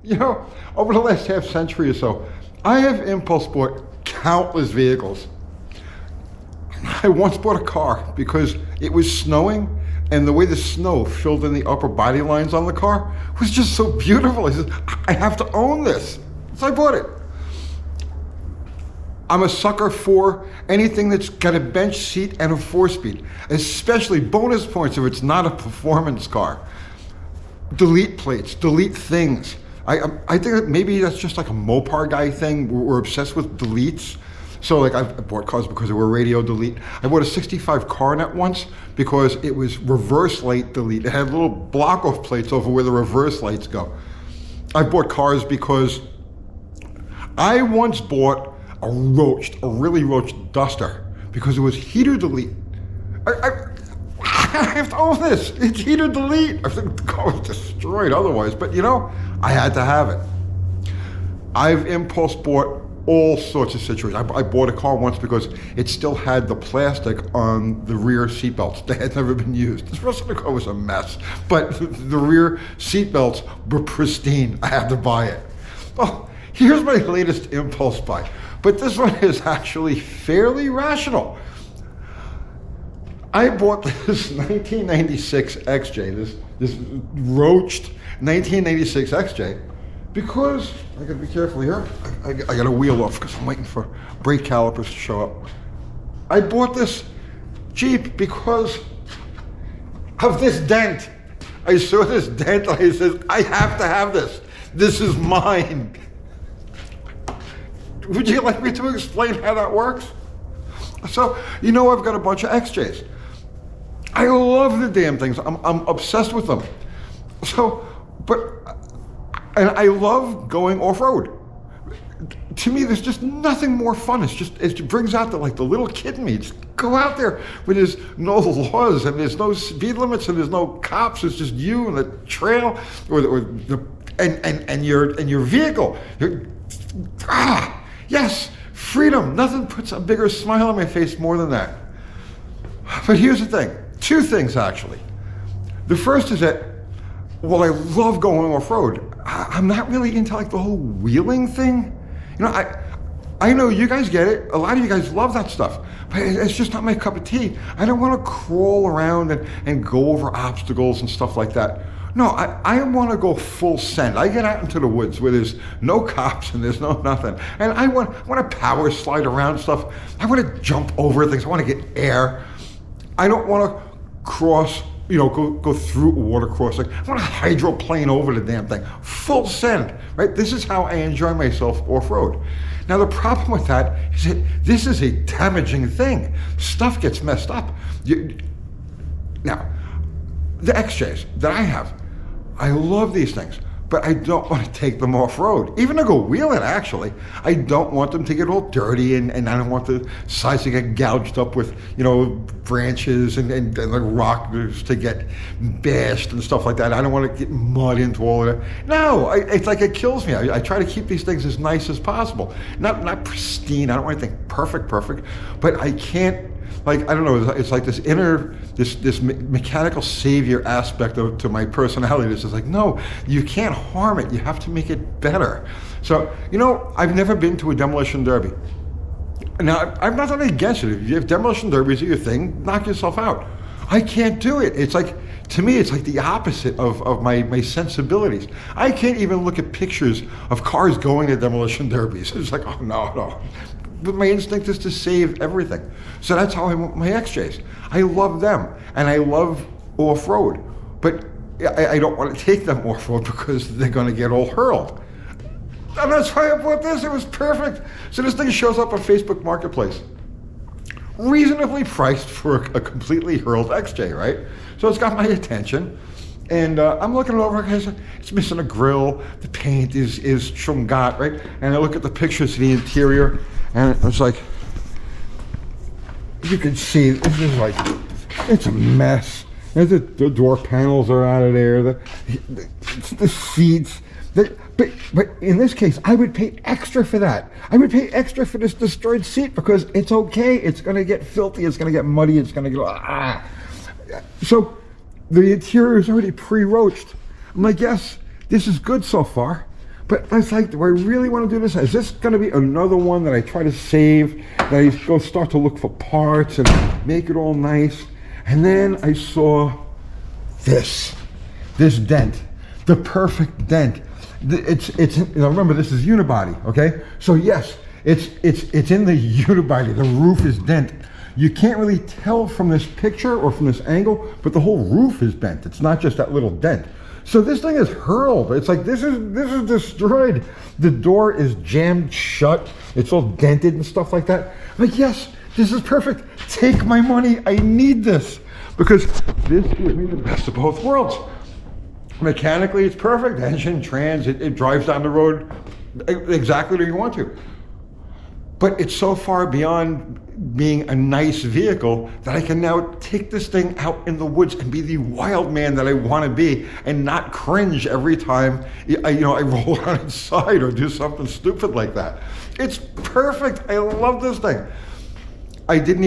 You know, over the last half century or so, I have impulse bought countless vehicles. I once bought a car because it was snowing, and the way the snow filled in the upper body lines on the car was just so beautiful. I said, I have to own this. So I bought it. I'm a sucker for anything that's got a bench seat and a 4-speed, especially bonus points if it's not a performance car. Delete plates, delete things. I think that maybe that's just like a Mopar guy thing. We're obsessed with deletes. So like I bought cars because they were radio delete. I bought a 65 Coronet once because it was reverse light delete. It had little block off plates over where the reverse lights go. I bought cars because I once bought a really roached Duster because it was heater delete. I have to own this. It's heater delete. I think the car was destroyed otherwise, but you know, I had to have it. I've impulse bought all sorts of situations. I bought a car once because it still had the plastic on the rear seatbelts. They had never been used. The rest of the car was a mess, but the rear seatbelts were pristine. I had to buy it. Oh, here's my latest impulse buy, but this one is actually fairly rational. I bought this 1996 XJ, this roached 1996 XJ, because, I gotta be careful here, I gotta wheel off because I'm waiting for brake calipers to show up. I bought this Jeep because of this dent. I saw this dent and I said, I have to have this. This is mine. Would you like me to explain how that works? So, you know I've got a bunch of XJs. I love the damn things. I'm obsessed with them. So, and I love going off-road. To me, there's just nothing more fun. It brings out the little kid in me. Just go out there where there's no laws and there's no speed limits and there's no cops. It's just you and the trail and your vehicle. Yes, freedom. Nothing puts a bigger smile on my face more than that. But here's the thing. Two things, actually. The first is that, well, I love going off-road. I'm not really into like the whole wheeling thing. You know, I know you guys get it. A lot of you guys love that stuff, but it's just not my cup of tea. I don't want to crawl around and go over obstacles and stuff like that. No, I want to go full send. I get out into the woods where there's no cops and there's no nothing. And I want to power slide around stuff. I want to jump over things. I want to get air. I don't want to cross, go through a water crossing. I want to hydroplane over the damn thing. Full send, right? This is how I enjoy myself off-road. Now the problem with that is that this is a damaging thing. Stuff gets messed up. Now, the XJs that I have, I love these things, but I don't want to take them off-road. Even to go wheeling, actually. I don't want them to get all dirty, and I don't want the sides to get gouged up with, branches and the rockers to get bashed and stuff like that. I don't want to get mud into all of that. No, it's like it kills me. I try to keep these things as nice as possible. Not pristine. I don't want anything perfect, but I can't. I don't know, it's like this this mechanical savior aspect to my personality. It's just like, no, you can't harm it. You have to make it better. So, I've never been to a demolition derby. Now, I'm not against it. If demolition derbies are your thing, knock yourself out. I can't do it. It's like, to me, it's like the opposite of my sensibilities. I can't even look at pictures of cars going to demolition derbies. It's like, oh, no. But my instinct is to save everything. So that's how I want my XJs. I love them, and I love off-road. But I don't want to take them off-road because they're going to get all hurled. And that's why I bought this. It was perfect. So this thing shows up on Facebook Marketplace. Reasonably priced for a completely hurled XJ, right? So it's got my attention. And I'm looking it over, it's missing a grill, the paint is chungat, right? And I look at the pictures of the interior, and it's like, you can see, this is like, it's a mess. The door panels are out of there, the seats. But in this case, I would pay extra for that. I would pay extra for this destroyed seat because it's okay. It's going to get filthy. It's going to get muddy. It's going to get, So the interior is already pre-roached. I'm like, yes, this is good so far. But I was like, do I really want to do this? Is this going to be another one that I try to save, that I go start to look for parts and make it all nice? And then I saw this dent, the perfect dent. It's now remember, this is unibody, okay? So yes, it's in the unibody. The roof is bent. You can't really tell from this picture or from this angle, but the whole roof is bent. It's not just that little dent. So this thing is hurled. It's like this is destroyed. The door is jammed shut. It's all dented and stuff like that. I'm like, yes, this is perfect. Take my money. I need this because this gives me the best of both worlds. Mechanically, it's perfect. Engine, trans, it drives down the road exactly where you want to. But it's so far beyond being a nice vehicle that I can now take this thing out in the woods and be the wild man that I want to be and not cringe every time I roll on its side or do something stupid like that. It's perfect. I love this thing. I didn't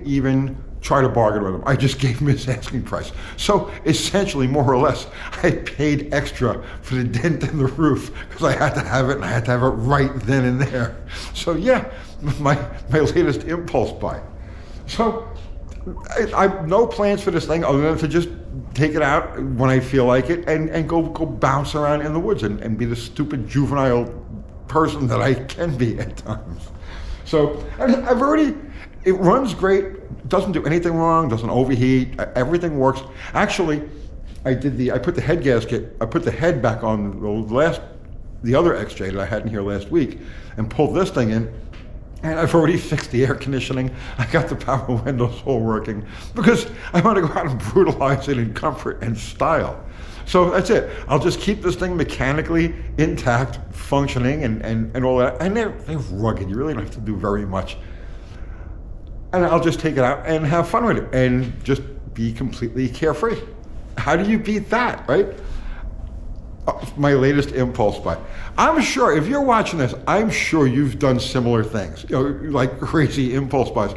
even try to bargain with him. I just gave him his asking price. So essentially, more or less, I paid extra for the dent in the roof because I had to have it and I had to have it right then and there. So yeah, my latest impulse buy. So I have no plans for this thing other than to just take it out when I feel like it and go bounce around in the woods and be the stupid juvenile person that I can be at times. So it runs great, doesn't do anything wrong, doesn't overheat, everything works. Actually, I put the head gasket, I put the head back on the other XJ that I had in here last week and pulled this thing in, and I've already fixed the air conditioning. I got the power windows all working because I want to go out and brutalize it in comfort and style. So that's it. I'll just keep this thing mechanically intact, functioning and all that. And they're rugged, you really don't have to do very much. And I'll just take it out and have fun with it and just be completely carefree. How do you beat that, right? My latest impulse buy. I'm sure, if you're watching this, I'm sure you've done similar things, like crazy impulse buys.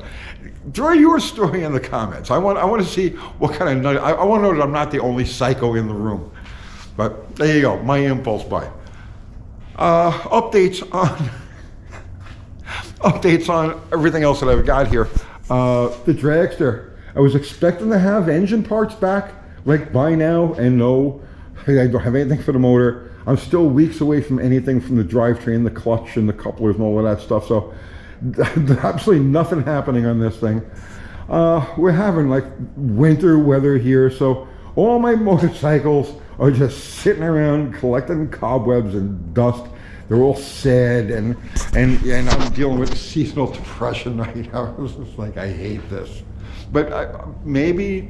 Throw your story in the comments. I want to see what kind of nut. I want to know that I'm not the only psycho in the room. But there you go, my impulse buy. Updates on everything else that I've got here. The dragster. I was expecting to have engine parts back like by now, and no, I don't have anything for the motor. I'm still weeks away from anything from the drivetrain, the clutch, and the couplers and all of that stuff. So absolutely nothing happening on this thing. We're having like winter weather here, so all my motorcycles are just sitting around collecting cobwebs and dust. They're all sad, and I'm dealing with seasonal depression right now. It's just like, I hate this. But maybe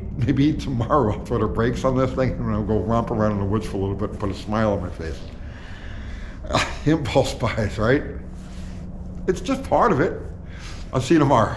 tomorrow I'll throw the brakes on this thing and I'll go romp around in the woods for a little bit and put a smile on my face. Impulse buys, right? It's just part of it. I'll see you tomorrow.